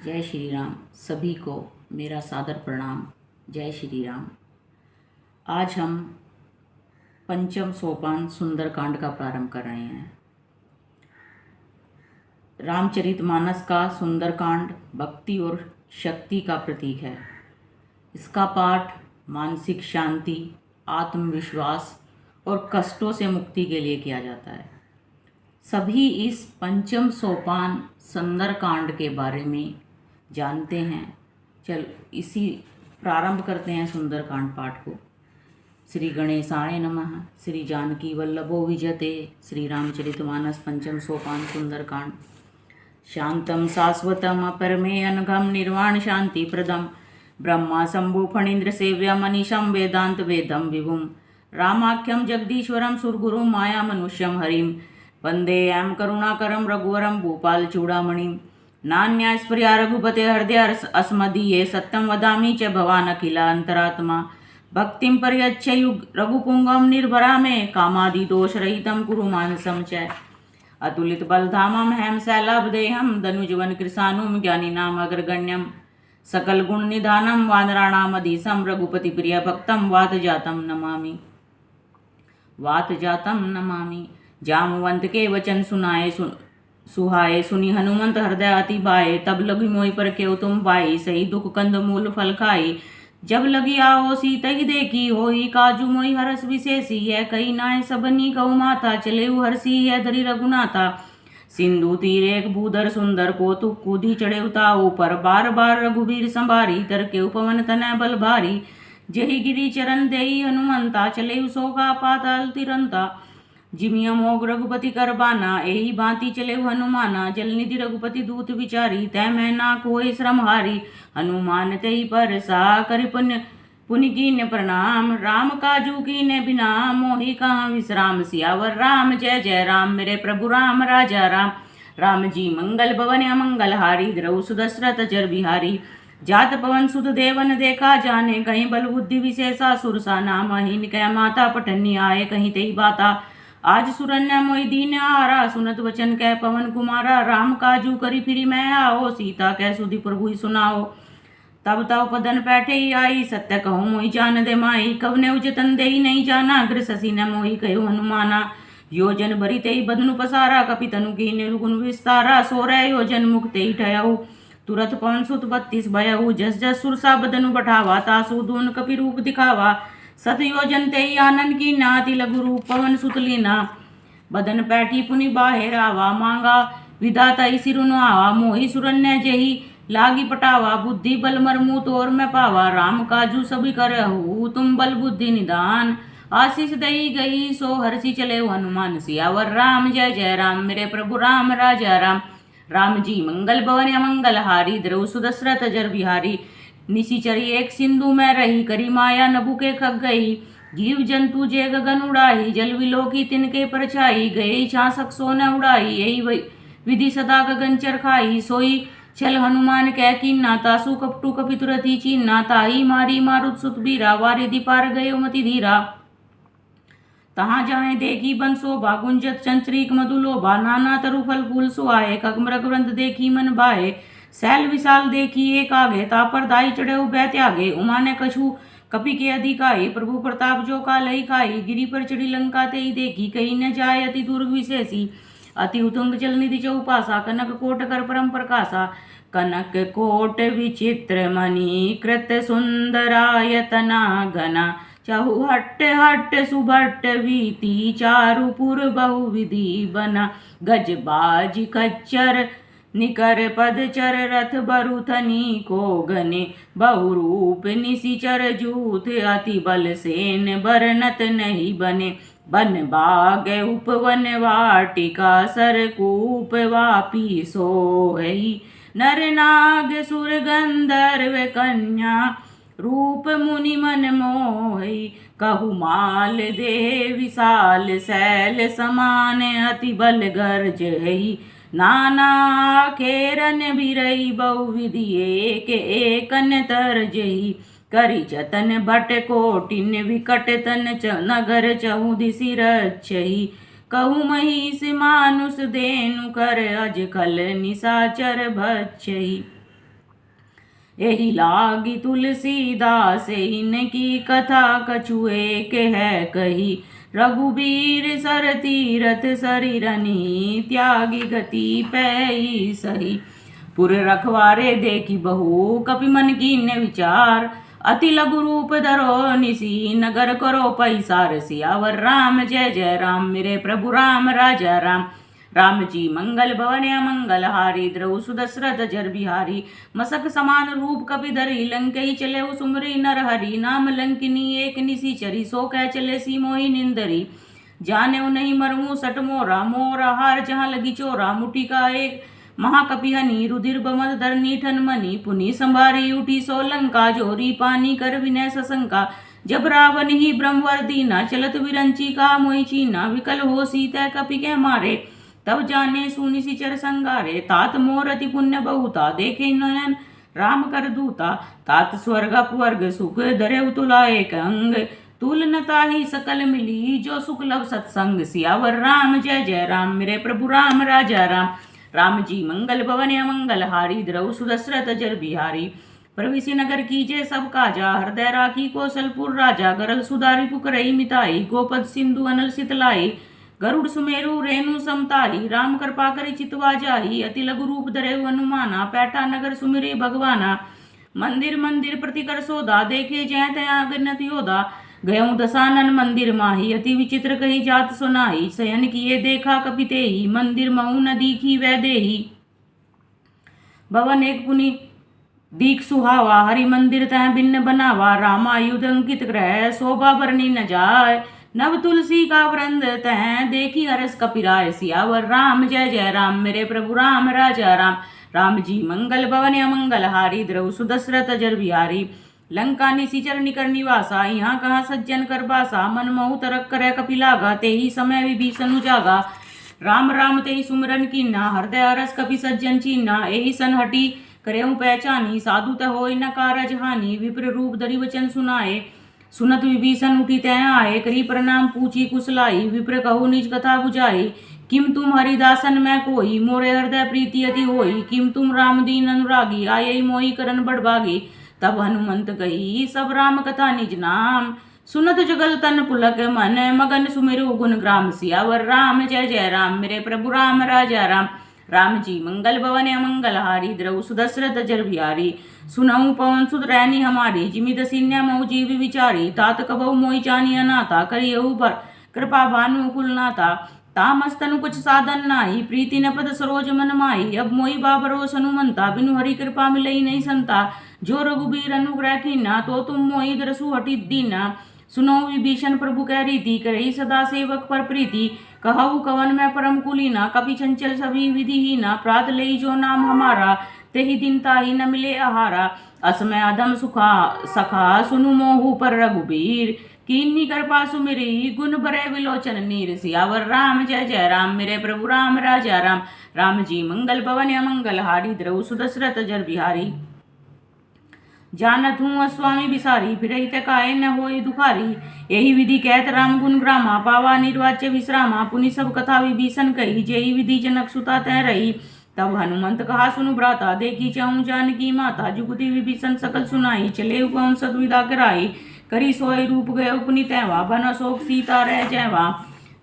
जय श्री राम। सभी को मेरा सादर प्रणाम। जय श्री राम। आज हम पंचम सोपान सुंदरकांड का प्रारंभ कर रहे हैं। रामचरितमानस का सुंदरकांड भक्ति और शक्ति का प्रतीक है। इसका पाठ मानसिक शांति, आत्मविश्वास और कष्टों से मुक्ति के लिए किया जाता है। सभी इस पंचम सोपान सुंदरकांड के बारे में जानते हैं। चल इसी प्रारंभ करते हैं सुंदरकांड पाठ को। श्री गणेशाय नमः। श्री जानकी वल्लभो विजयते। श्री रामचरितमानस पंचम सोपान सुंदरकांड। शांतं शाश्वतम् अपरमे अनघं निर्वाण शांति प्रदम ब्रह्मा शंभु फणीन्द्र सेव्यम् मनीषं वेदांत वेदं विभुं रामाख्यं जगदीश्वरं सुरगुरुं माया मनुष्यं हरिं वंदेयं करुणाकरं रघुवरं भूपाल चूड़ामणिं नान्यास्पर्या रघुपते हृदय अस्मदीये सत्यं वदामि च भवान् अखिलान्तरात्मा भक्तिं पर्यच्छयु रघुपुंगं निर्भरा मे कामादिदोषरहितं कुरु मानसं च अतुलित बलधामं हेम शैलाभदेहं धनुजवन कृशानुं ज्ञानिनाम् अग्रगण्यं सकल गुण निधानं वानराणामधीशं रघुपति प्रिय भक्तं वातजातं नमामि। जामवंत के वचन सुहाए सुनी हनुमंत हृदय अति बाए तब लगी मोहि पर केउ तुम पाई सही दुख कंद मूल फल खाई जब लगी आओसी तही देखी होई काजू मोहि हरस विशेषी है कही नाय सबनी कौ माता चले हरसी है धरी रघुनाथा सिंधु तीर एक भूधर सुंदर को तुक कूदी चढ़े उताऊ पर बार बार रघुवीर संभारी तर के उपवन तनय बल भारी जही गिरी चरण देई हनुमंता चले सोगा पाताल तिरंता जिमिया मोग रघुपति कर बाना एही भांति चले हनुमाना जलनिधि रघुपति दूत विचारी तय मैं ना कोई श्रम हारी हनुमान तही पर सा कर पुण्य कीन्य प्रणाम राम काजू कीन्य बिना मोहि कहाँ विश्राम सियावर राम जय जय राम मेरे प्रभु राम राजा राम राम जी मंगल भवन अमंगल हारी द्रव सुदशरथ जर बिहारी जात पवन सुत देवन देखा जाने कहीं बल बुद्धि विशेषा सुरसा नाम हीन कह माता पठनी आए कहीं तेई बाता आज सुरन्या मोहि दीन आरा सुनत वचन कह पवन कुमारा राम काजू करी फिरी मैं आओ सीता कह सुधि प्रभु ही सुनाओ तब तब पदन पैठे ही आई सत्य कहूँ मोहि जान दे माई कवने उजतन दे ही नहीं जाना अग्र शशि न मोहि कहो हनुमाना योजन भरी ते बदनु पसारा कपि तनु की निर्गुण विस्तारा 16 योजन मुख ते ठयऊ तुरत पवन सुत 32 भयऊ जस जस सुरसा बदनु बढ़ावा तासु दून कपि रूप दिखावा सत योजन ते आनंद की नाति लघु रूप पवन सुतलीना बदन पैठी पुनि बाहेर आवा मांगा विधाता सिरुन आवा मोहि सुरन्य जही लागी पटावा बुद्धि बल मरमू तोर में पावा राम काजू सभी करहु तुम बल बुद्धि निदान आशीष दई गई सो हर्षि चले हनुमान सियावर राम जय जय राम मेरे प्रभु राम राजा राम राम जी मंगल भवन अमंगल हारी द्रव सुदशरथ जर बिहारी निशिचरी एक सिंधु में रही करी माया नभु के खग गई जीव जंतु जे गगन उड़ाई जल विलोकी तिनके परछाई गई छासक सोने उड़ाई यही विधि सदा गगन चरखाई सोई छल हनुमान कह की नाता सु कपटू कपि तुरती चीना ताही मारी मारुत सुत बीरा वारिधि पार गये मति धीरा तहाँ जाए देखी बन शोभा गुंजत चंचरीक मधुलोभा नाना तरु फल फूल सुहाए खगमृग वृंद देखी मन भाए सैल विशाल देखी एक आगे तापर दाई चढ़े उभय त्यागे उमा ने कछु कपि के अधिकाई प्रभु प्रताप जो का लई खाई गिरी पर चढ़ी लंका ते ही देखी कहीं न जाय अति दुर्ग विशेषी अति उतुंग जल निधि चौपासा कनक कोट कर परम प्रकाशा कनक कोट विचित्र मणि कृत सुंदरायतना घना चाहु हट्ट हट्ट सुभट्ट वीति चारुपुर बहुविधि बना गज बाज खच्चर निकर पदचर रथ बरुथनी को गने बहुरूप निशिचर जूथ अति बल सेन बरनत नहीं बने बन बाग उपवन वाटिका सरकूप वापी सोहई नर नाग सुर गंधर्व कन्या रूप मुनि मन मोहई कहु माल देह विशाल शैल समान अति बल गर्ज है नाना खेरन बिरई बहुविधि एक एकन तरजही करी जतन भट कोटिन विकट तन नगर चहु दिशि रक्षही कहु महिष मानुष देनु कर अज खल निशाचर भक्षही यही लागी तुलसीदास इनकी कथा कछुए के है कही। रघुबीर सर तीरथ शरीरनी त्यागी गति पैई सही। पुर रखवारे देखी बहु कपि मन कीन्य विचार। अति लघु रूप धरो निसी नगर करो पैसार। सियावर राम जय जय राम मेरे प्रभु राम राजा राम। राम जी मंगल भवन अमंगल हारी द्रौ सुदशरथ जर बिहारी। मसक समान रूप कपि धरी लंकई चले सुमरी नर हरि। नाम लंकिनी एक निसी चरी सो कह चले सी मोहि निंदरी। जाने नहीं मरमू सट मोरा मोरा हार जहाँ लगी चोरा। मुठी का एक महाकपि हनी रुधिर बमद धर नीठन मनी। पुनि संभारी उठी सो लंका जोरी पानी कर विनय सशंका। जब रावण ही ब्रह्मवर दीना चलत विरंची का मोहि चीना। विकल हो सीता कपि के मारे तब जाने सुनि सिचर संगारे। तात मोर अति पुण्य बहुता देखे नयन राम कर दूता। तात स्वर्ग अपवर्ग सुख धरे तुला एक अंग। तुलनता ही सकल मिली जो सुख लव सत्संग। सियावर राम जय जय राम मेरे प्रभु राम राजा राम। राम जी मंगल भवन अमंगल हारी द्रौ सुदशरथ जर बिहारी। प्रविशि नगर कीजे सब काजा हृदय राखी कौशलपुर राजा। गरल सुधारी पुकरई मिताई गोपद सिंधु अनल सितलाई। गरुड़ सुमेरु रेणु समताई राम कृपा करी चितवा जाही। अति लघु रूप धरे हनुमाना पैठा नगर सुमिरे भगवाना। मंदिर मंदिर प्रति कर सोदा देखे जय तया गणत योदा। गयऊ दसानन मंदिर माही अति विचित्र कही जात सुनाई। शयन किए देखा कपिते ही मंदिर महु न दीखी वै देही। भवन एक पुनि दीख सुहावा हरि मंदिर तह भिन्न बनावा। रामायुध अंकित ग्रह शोभा बरनी न जाय। नव तुलसी का वृंद तह देखी हरस कपिराय। सियावर राम जय जय राम मेरे प्रभु राम राजा राम। राम जी मंगल भवन अमंगल हारी द्रौ सुदशरथ जर बिहारी। लंका निशिचर निकर निवासा यहाँ कहाँ सज्जन कर बासा। मन महु तरक करे कपिलागा ते ही समय विभीषण उजागा। राम राम ते ही सुमरन कीना हृदय हरस कपि सज्जन चीना। यही सन हटी करेऊ पहचानी साधु त होय न कारज हानि। विप्र रूप धरि वचन सुनाए सुनत विभीषण उठी तय आए। करी प्रणाम पूछी कुशलाई विप्र कहु निज कथा बुझाई। किम तुम हरिदासन में कोई मोरे हृदय प्रीति अति होई। किम तुम राम दीन अनुरागी आये मोहि करन बड़भागी। तब हनुमंत कही सब राम कथा निज नाम। सुनत जुगल तन पुलक मन मगन सुमिरु गुण ग्राम। सियावर राम जय जय राम मेरे प्रभु राम राजा राम। राम जी मंगल भवन अमंगल हारी द्रौ सुदशरथ जर बिहारी। सुनऊ पवन सुत रैनी हमारी जिमि दसिन्या मऊ जीव विचारी। तात कबहु मोहि जानी अनाथा करियहु पर कृपा भानु कुल नाथा। तामस्तनु कुछ साधन नाही प्रीति न पद सरोज मन माही। अब मोहि बाबरो हनुमंता बिनु हरि कृपा मिलई नहीं संता। जो रघुबीर अनुग्रह कीना तो तुम मोहि दरसु हटि दीना। सुनो विभीषण प्रभु कह रीति करही सदा सेवक पर प्रीति। कहु कवन में परम कुलीना कपि चंचल सभी विधिहीना। प्रात लई जो नाम हमारा तेहि दिन ताहि न मिले आहारा। असमय अधम सुखा सखा सुनु मोहु पर रघुबीर। कीन्ही कृपा सुमिरी गुण बरे विलोचन नीर। सियावर राम जय जय राम मेरे प्रभु राम राजा राम। राम जी मंगल भवन अमंगल हारी द्रौ सुदशरथ जर बिहारी। जानत हूँ अस्वामी बिसारी फिरहि तकाए न होय दुखारी। यही विधि कहत राम गुण ग्रामा पावा निर्वाच्य विश्रामा। पुनि सब कथा विभीषण कही जेहि विधि जनक सुता तह रही। तब हनुमंत कहा सुनु भ्राता देखी चाहूँ जानकी माता। जुगति विभीषण सकल सुनाई चले उपवन सदविदा कराई। करी सोय रूप गए पुनि तैवा बन अशोक सीता रह जैवा।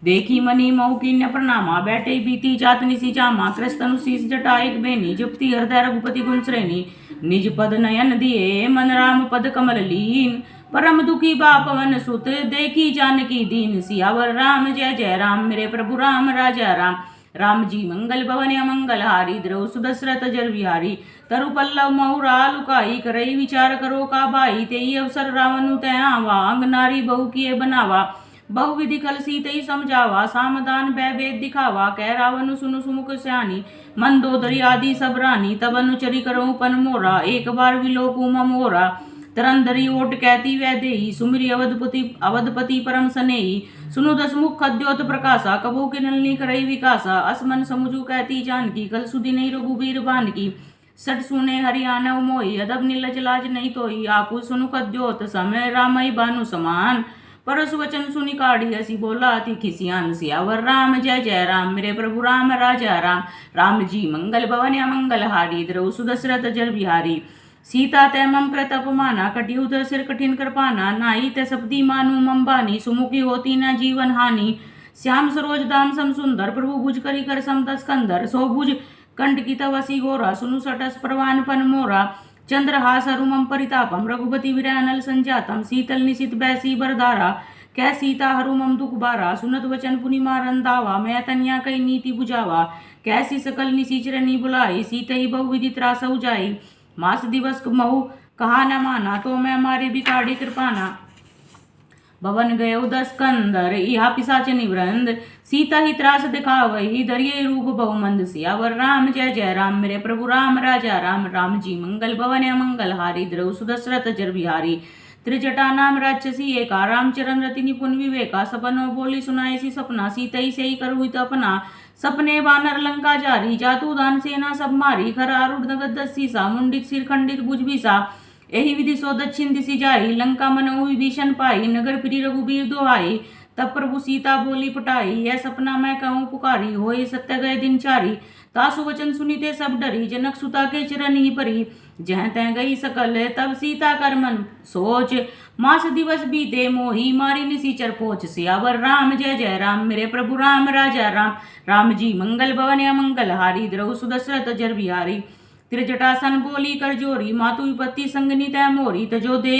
देखी मनी मऊ कीन्य प्रणामा बैठे बीती जात निसी जामा। कृस्तनु शीस जटा एक बेनी जपती हृदय रघुपति गुण श्रेणी। निज पद नयन दिए मन राम पद कमल लीन। परम दुखी बा पवन सुत देखी जानकी दीन। सियावर राम जय जय राम मेरे प्रभु राम राजा राम। राम जी मंगल भवन अमंगल हारी द्रौ सुदशरथ जर बिहारी। तरु पल्लव मऊरा लुकाई करई विचार करो का बाई। तेई अवसर रावण तय आवा अंग नारी बहु किए बनावा। बहुविधि कल सीतई समझावा सामदान भय भेद दिखावा। कह रावण सुनु सुमुख स्यानी मंदोदरी आदि सब रानी। तब अनुचरी करो पन मोरा एक बार विलोकु मोरा। तरंदरी ओट कहती वै देही सुमिरी अवधपति परम सनेही। सुनु दसमुख खद्योत प्रकाशा कबो के नलनी करई विकासा। असमन समुझु कहती जानकी कल सुधि नहीं रघुबीर बानकी। सट सुने हरियाणव मोही अदब नीलज लाज नहीं तोही। आपु सुनु खद्योत समय रामई बानु समान। परसु वचन सुनि काढ़ी हसी बोला अति खिसियान। सियावर राम जय जय राम मेरे प्रभु राम राजा राम। राम जी मंगल भवन अमंगल हारी द्रौ सुदशरथ जर बिहारी। सीता तै मम कृत अपमाना, कटियुध सिर कठिन कर पाना, नाई तै सपदी मानु मम बानी, सुमुखी होती न जीवन हानि। श्याम सरोज दाम सम सुंदर, प्रभु भुज करी कर समदस कंदर, सो भुज कंठ की तवसी गोरा, सुनु सटस प्रवान पन मोरा। चंद्रहास हरुमम परितापम, रघुपति विरहनल संजातम, शीतल निशित बैसी बरदारा, कै सीता हरुमम दुख बारा। सुनत वचन पुनि मारन दावा, मैं तनिया कई नीति बुझावा, कैसी सकल निशिचर नी बुलाई, सीतई बहु विधि त्रासउ जाई। मास दिवस महु कहा न माना, तो मैं मारे बिकाड़ी कृपाना। भवन गयो 10 कंदर, इहा पिशाच निवृंद, सीता ही त्रास दिखावही, दरिये रूप बहुमंद। सियावर राम जय जय राम, मेरे प्रभु राम राजा राम। राम जी मंगल भवन अमंगल हारी, द्रव सुदशरथ जर बिहारी। त्रिजटा नाम राक्षसी एका, रामचरण रति निपुण विवेका, सपनो बोली सुनाई सी सपना, सीतई से ही करू अपना। सपने बानर लंका जारी, जातु दान सेना सब मारी, खर आरूढ़ नगद 10 सीसा, मुंडित सिर खंडित भुज बीसा। एहि विधि सो दक्षिण दिशि जाई, लंका मनऊ विभीषण पाई, नगर फिरी रघुबीर दुहाई। तब प्रभु सीता बोली पटाई, यह सपना मैं कहूँ पुकारी, होए सत्य गए दिन चारी। तासु वचन सुनीते सब डरी, जनक सुता के चरण ही परी। जह तह गई सकल तब सीता कर मन सोच, मास दिवस बीते मोही मारी निशिचर पोच। सियावर राम जय जय राम, मेरे प्रभु राम राजा राम। राम जी मंगल भवन अमंगल हारी, द्रव सुदशरथ जर बिहारी। त्रिजटासन बोली कर जोरी, मातु विपत्ति संगनी तय मोरी। तजो दे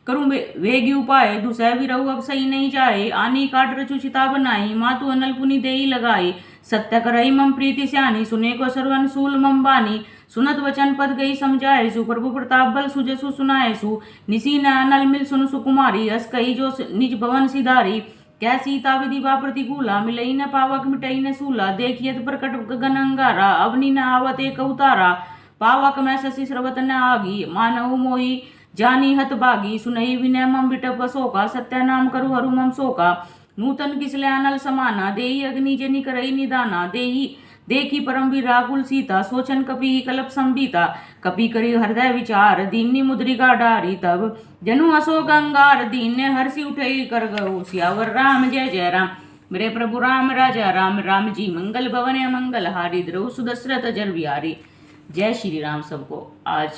करूँ वेगी उपाय, दुसह विरहु अब सही नहीं जाए। आनी काट रचु चिता बनाई, मातु अनल पुनि देई लगाई। सत्य करई मम प्रीति स्यानी, सुने को सर्वन सूल मम बानी। सुनत वचन पद गई समझाए सु, प्रभु प्रताप बल सुजसु सुनाए सु। निसी न अनल मिल सुन सुकुमारी, अस कही जो निज भवन सिधारी। कै सीता विधि बा प्रतिकूला, मिलई न पावक मिटई न सूला। देखियत प्रकट गगन अंगारा, अवनी न आवत एक अवतारा। पावक मैं शशि स्रवत न आगी, मानहु मोहि जानी हत बागी। सुनई विनय मम बिटप शोका, सत्य नाम करु हरु मम शोका। नूतन किसले अनल समाना, देही अग्नि जनि करई निदाना। देही देखी परम विराकुल सीता, सोचन कपि कलप संबीता। कपि करी हृदय विचार, दीनी मुद्रिका डारी। तब जनु अशोक अंगार, दीन हर्षि उठई कर गऊ। सियावर राम जय जय राम, मेरे प्रभु राम राजा राम। राम जी मंगल भवन अमंगल हारी, द्रव सुदशरथ जर बिहारी। जय श्री राम सबको। आज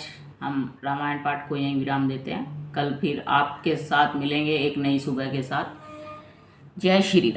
हम रामायण पाठ को यहीं विराम देते हैं। कल फिर आपके साथ मिलेंगे एक नई सुबह के साथ। जय श्री राम।